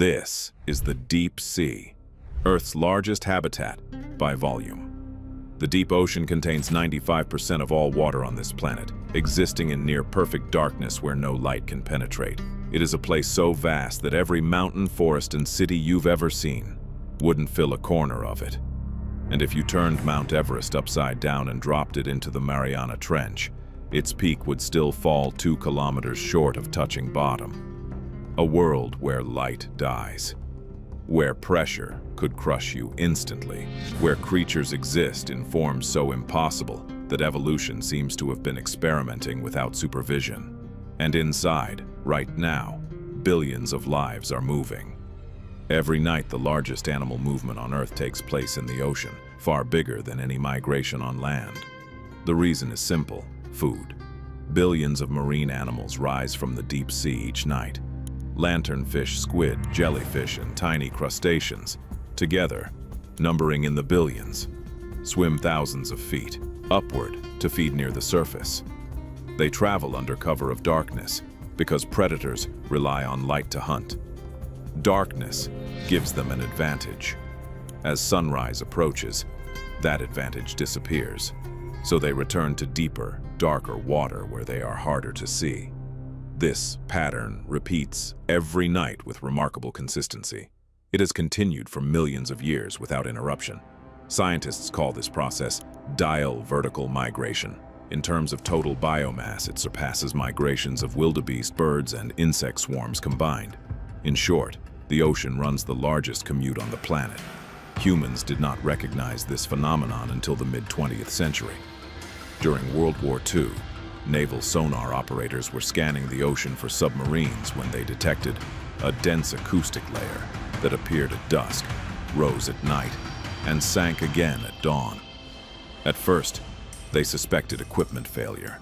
This is the deep sea, Earth's largest habitat by volume. The deep ocean contains 95% of all water on this planet, existing in near-perfect darkness where no light can penetrate. It is a place so vast that every mountain, forest, and city you've ever seen wouldn't fill a corner of it. And if you turned Mount Everest upside down and dropped it into the Mariana Trench, its peak would still fall 2 kilometers short of touching bottom. A world where light dies, where pressure could crush you instantly, where creatures exist in forms so impossible that evolution seems to have been experimenting without supervision. And inside, right now, billions of lives are moving. Every night, the largest animal movement on Earth takes place in the ocean, far bigger than any migration on land. The reason is simple: food. Billions of marine animals rise from the deep sea each night. Lanternfish, squid, jellyfish, and tiny crustaceans, together, numbering in the billions, swim thousands of feet upward to feed near the surface. They travel under cover of darkness because predators rely on light to hunt. Darkness gives them an advantage. As sunrise approaches, that advantage disappears, so they return to deeper, darker water where they are harder to see. This pattern repeats every night with remarkable consistency. It has continued for millions of years without interruption. Scientists call this process diel vertical migration. In terms of total biomass, it surpasses migrations of wildebeest, birds, and insect swarms combined. In short, the ocean runs the largest commute on the planet. Humans did not recognize this phenomenon until the mid-20th century. During World War II, naval sonar operators were scanning the ocean for submarines when they detected a dense acoustic layer that appeared at dusk, rose at night, and sank again at dawn. At first, they suspected equipment failure.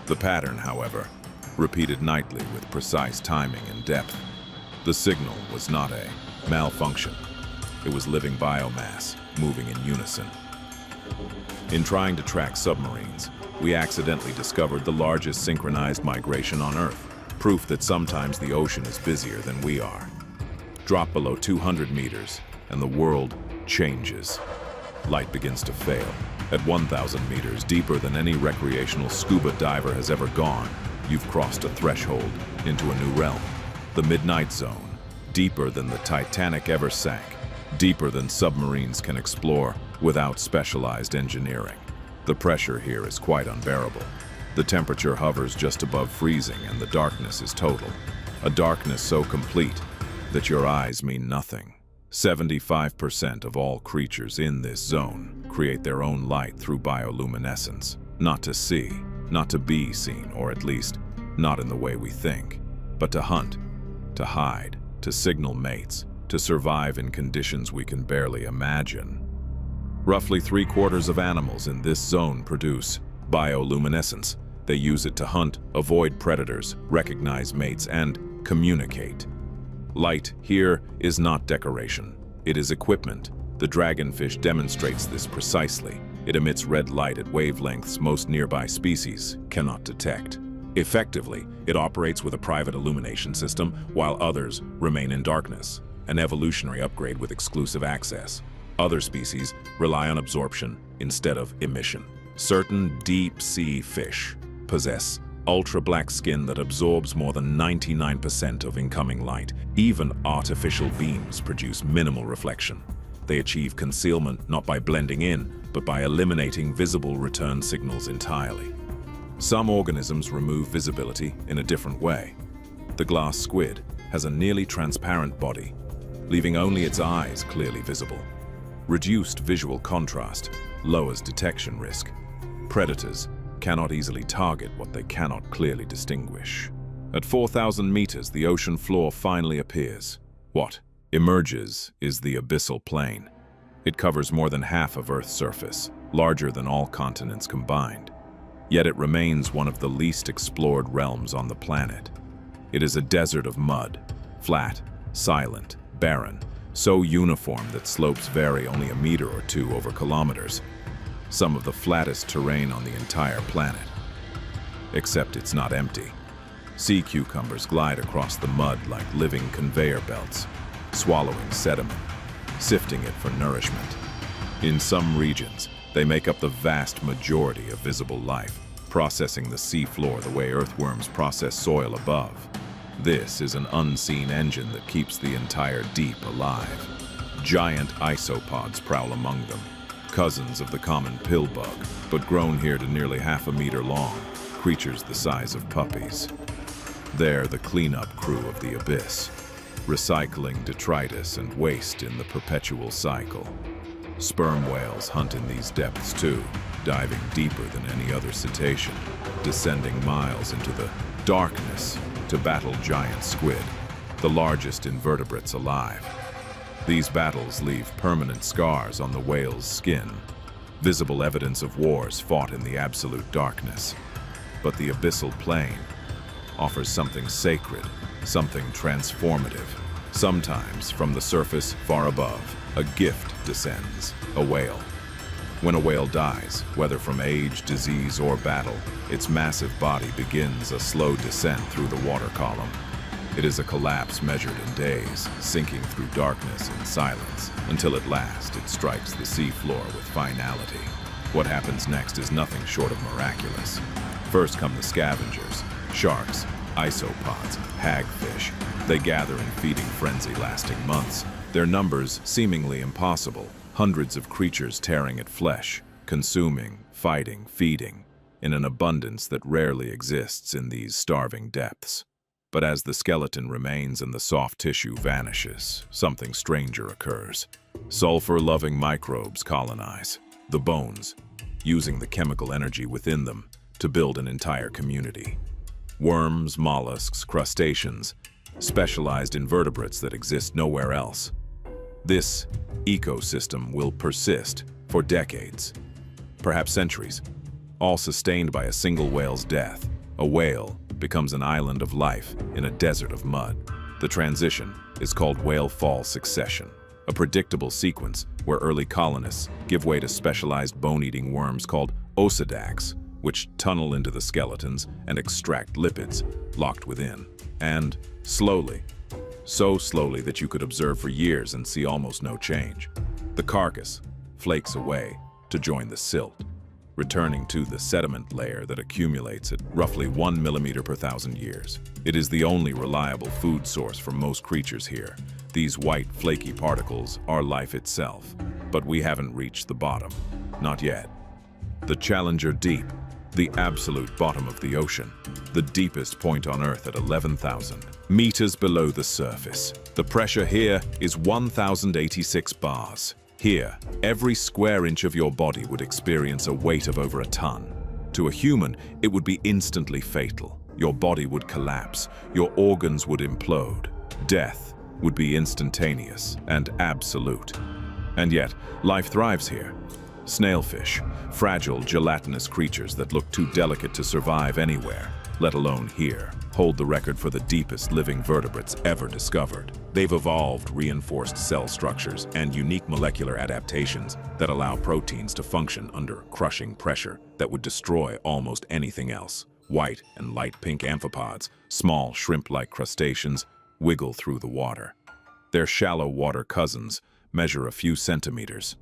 The pattern, however, repeated nightly with precise timing and depth. The signal was not a malfunction. It was living biomass, moving in unison. In trying to track submarines, we accidentally discovered the largest synchronized migration on Earth, proof that sometimes the ocean is busier than we are. Drop below 200 meters, and the world changes. Light begins to fail. At 1,000 meters, deeper than any recreational scuba diver has ever gone, you've crossed a threshold into a new realm. The Midnight Zone, deeper than the Titanic ever sank, deeper than submarines can explore without specialized engineering. The pressure here is quite unbearable. The temperature hovers just above freezing and the darkness is total. A darkness so complete that your eyes mean nothing. 75% of all creatures in this zone create their own light through bioluminescence. Not to see, not to be seen, or at least not in the way we think, but to hunt, to hide, to signal mates, to survive in conditions we can barely imagine. Roughly 3/4 of animals in this zone produce bioluminescence. They use it to hunt, avoid predators, recognize mates, and communicate. Light here is not decoration. It is equipment. The dragonfish demonstrates this precisely. It emits red light at wavelengths most nearby species cannot detect. Effectively, it operates with a private illumination system while others remain in darkness, an evolutionary upgrade with exclusive access. Other species rely on absorption instead of emission. Certain deep-sea fish possess ultra-black skin that absorbs more than 99% of incoming light. Even artificial beams produce minimal reflection. They achieve concealment not by blending in, but by eliminating visible return signals entirely. Some organisms remove visibility in a different way. The glass squid has a nearly transparent body, leaving only its eyes clearly visible. Reduced visual contrast lowers detection risk. Predators cannot easily target what they cannot clearly distinguish. At 4,000 meters, the ocean floor finally appears. What emerges is the abyssal plain. It covers more than half of Earth's surface, larger than all continents combined. Yet it remains one of the least explored realms on the planet. It is a desert of mud, flat, silent, barren, so uniform that slopes vary only a meter or two over kilometers. Some of the flattest terrain on the entire planet. Except it's not empty. Sea cucumbers glide across the mud like living conveyor belts. swallowing sediment, sifting it for nourishment. In some regions, they make up the vast majority of visible life, processing the seafloor the way earthworms process soil above. This is an unseen engine that keeps the entire deep alive. Giant isopods prowl among them, cousins of the common pillbug, but grown here to nearly half a meter long, creatures the size of puppies. They're the cleanup crew of the abyss, recycling detritus and waste in the perpetual cycle. Sperm whales hunt in these depths too, diving deeper than any other cetacean, descending miles into the darkness to battle giant squid, the largest invertebrates alive. These battles leave permanent scars on the whale's skin, visible evidence of wars fought in the absolute darkness. But the abyssal plane offers something sacred, something transformative. Sometimes, from the surface far above, a gift descends, a whale. When a whale dies, whether from age, disease, or battle, its massive body begins a slow descent through the water column. It is a collapse measured in days, sinking through darkness and silence, until at last it strikes the seafloor with finality. What happens next is nothing short of miraculous. First come the scavengers, sharks, isopods, hagfish. They gather in feeding frenzy lasting months, their numbers seemingly impossible, hundreds of creatures tearing at flesh, consuming, fighting, feeding, in an abundance that rarely exists in these starving depths. But as the skeleton remains and the soft tissue vanishes, something stranger occurs. Sulfur-loving microbes colonize the bones, using the chemical energy within them to build an entire community. Worms, mollusks, crustaceans, specialized invertebrates that exist nowhere else. This ecosystem will persist for decades, perhaps centuries, all sustained by a single whale's death. A whale becomes an island of life in a desert of mud. The transition is called whale fall succession, a predictable sequence where early colonists give way to specialized bone-eating worms called osedacs, which tunnel into the skeletons and extract lipids locked within. And slowly, so slowly that you could observe for years and see almost no change, the carcass flakes away to join the silt, returning to the sediment layer that accumulates at roughly 1 millimeter per 1,000 years. It is the only reliable food source for most creatures here. These white, flaky particles are life itself, but we haven't reached the bottom. Not yet. The Challenger Deep, the absolute bottom of the ocean, the deepest point on Earth at 11,000 meters below the surface. The pressure here is 1,086 bars. Here, every square inch of your body would experience a weight of over a ton. To a human, it would be instantly fatal. Your body would collapse, your organs would implode. Death would be instantaneous and absolute. And yet, life thrives here. Snailfish, fragile, gelatinous creatures that look too delicate to survive anywhere, let alone here, hold the record for the deepest living vertebrates ever discovered. They've evolved reinforced cell structures and unique molecular adaptations that allow proteins to function under crushing pressure that would destroy almost anything else. White and light pink amphipods, small shrimp-like crustaceans, wiggle through the water. Their shallow water cousins measure a few centimeters.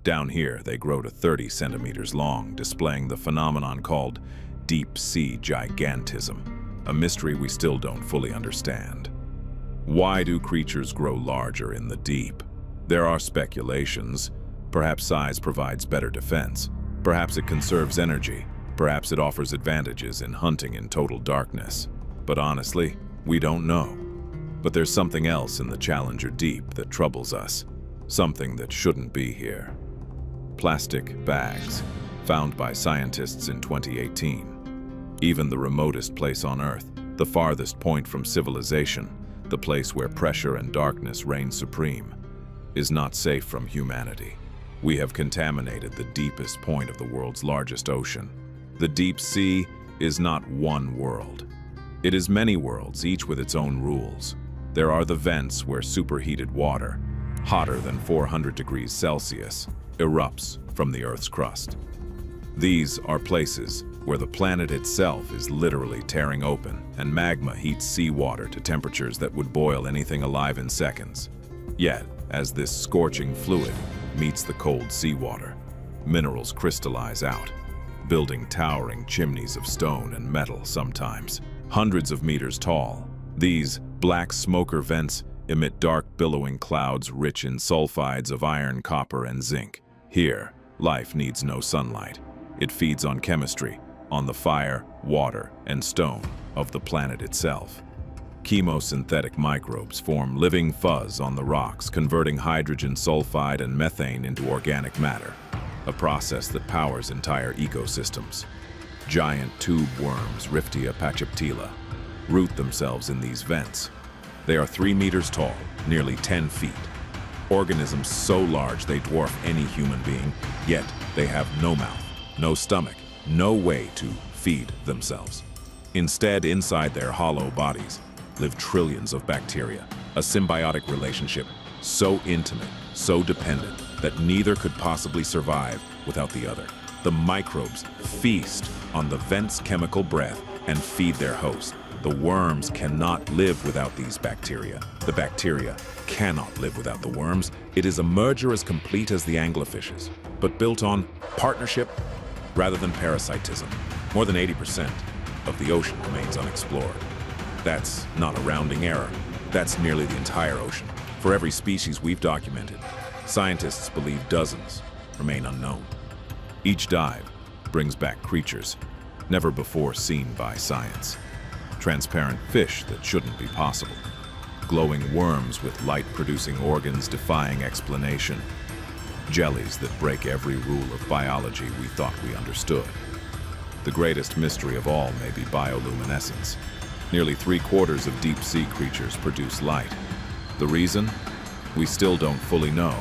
Down here, they grow to 30 centimeters long, displaying the phenomenon called deep sea gigantism, a mystery we still don't fully understand. Why do creatures grow larger in the deep? There are speculations. Perhaps size provides better defense. Perhaps it conserves energy. Perhaps it offers advantages in hunting in total darkness. But honestly, we don't know. But there's something else in the Challenger Deep that troubles us. Something that shouldn't be here. Plastic bags, found by scientists in 2018. Even the remotest place on Earth, the farthest point from civilization, the place where pressure and darkness reign supreme, is not safe from humanity. We have contaminated the deepest point of the world's largest ocean. The deep sea is not one world. It is many worlds, each with its own rules. There are the vents where superheated water, hotter than 400 degrees Celsius, erupts from the Earth's crust. These are places where the planet itself is literally tearing open, and magma heats seawater to temperatures that would boil anything alive in seconds. Yet, as this scorching fluid meets the cold seawater, minerals crystallize out, building towering chimneys of stone and metal, sometimes hundreds of meters tall. These black smoker vents emit dark billowing clouds rich in sulfides of iron, copper, and zinc. Here, life needs no sunlight. It feeds on chemistry, on the fire, water, and stone of the planet itself. Chemosynthetic microbes form living fuzz on the rocks, converting hydrogen sulfide and methane into organic matter, a process that powers entire ecosystems. Giant tube worms, Riftia pachaptila, root themselves in these vents. They are 3 meters tall, nearly 10 feet. Organisms so large they dwarf any human being, yet they have no mouth, no stomach, no way to feed themselves. Instead, inside their hollow bodies live trillions of bacteria, a symbiotic relationship so intimate, so dependent, that neither could possibly survive without the other. The microbes feast on the vent's chemical breath and feed their host. The worms cannot live without these bacteria. The bacteria cannot live without the worms. It is a merger as complete as the anglerfishes, but built on partnership rather than parasitism. More than 80% of the ocean remains unexplored. That's not a rounding error. That's nearly the entire ocean. For every species we've documented, scientists believe dozens remain unknown. Each dive brings back creatures never before seen by science. Transparent fish that shouldn't be possible. Glowing worms with light-producing organs defying explanation. Jellies that break every rule of biology we thought we understood. The greatest mystery of all may be bioluminescence. Nearly 3/4 of deep-sea creatures produce light. The reason? We still don't fully know.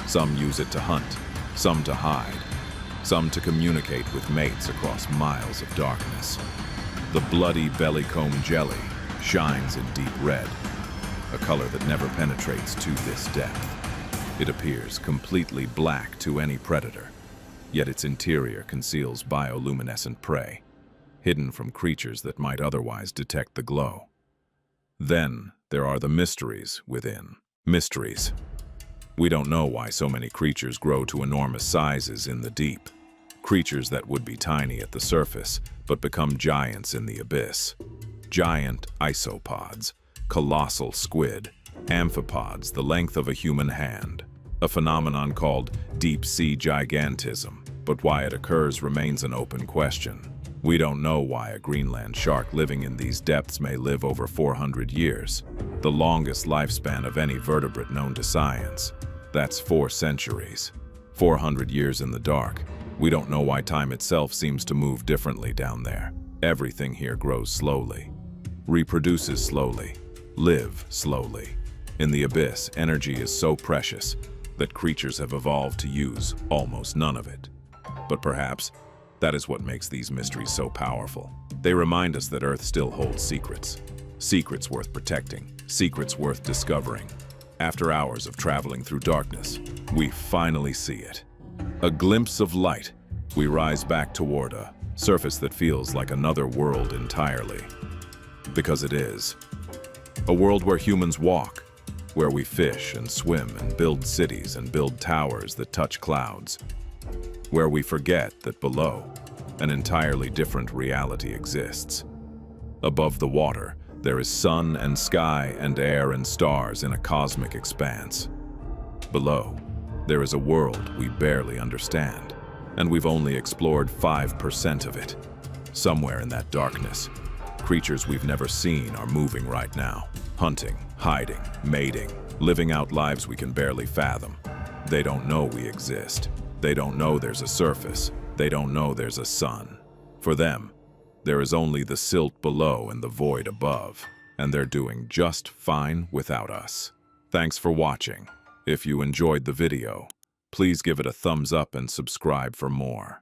Some use it to hunt, some to hide, some to communicate with mates across miles of darkness. The bloody bellycomb jelly shines in deep red, a color that never penetrates to this depth. It appears completely black to any predator, yet its interior conceals bioluminescent prey, hidden from creatures that might otherwise detect the glow. Then there are the mysteries within. Mysteries. We don't know why so many creatures grow to enormous sizes in the deep. Creatures that would be tiny at the surface, but become giants in the abyss. Giant isopods, colossal squid, amphipods the length of a human hand. A phenomenon called deep-sea gigantism, but why it occurs remains an open question. We don't know why a Greenland shark living in these depths may live over 400 years, the longest lifespan of any vertebrate known to science. That's 4 centuries. 400 years in the dark. We don't know why time itself seems to move differently down there. Everything here grows slowly, reproduces slowly, live slowly. In the abyss, energy is so precious that creatures have evolved to use almost none of it. But perhaps that is what makes these mysteries so powerful. They remind us that Earth still holds secrets. Secrets worth protecting, secrets worth discovering. After hours of traveling through darkness, we finally see it. A glimpse of light. We rise back toward a surface that feels like another world entirely. Because it is. A world where humans walk, where we fish and swim and build cities and build towers that touch clouds. Where we forget that below, an entirely different reality exists. Above the water, there is sun and sky and air and stars in a cosmic expanse. Below, there is a world we barely understand, and we've only explored 5% of it. Somewhere in that darkness, creatures we've never seen are moving right now, hunting, hiding, mating, living out lives we can barely fathom. They don't know we exist. They don't know there's a surface. They don't know there's a sun. For them, there is only the silt below and the void above, and they're doing just fine without us. Thanks for watching. If you enjoyed the video, please give it a thumbs up and subscribe for more.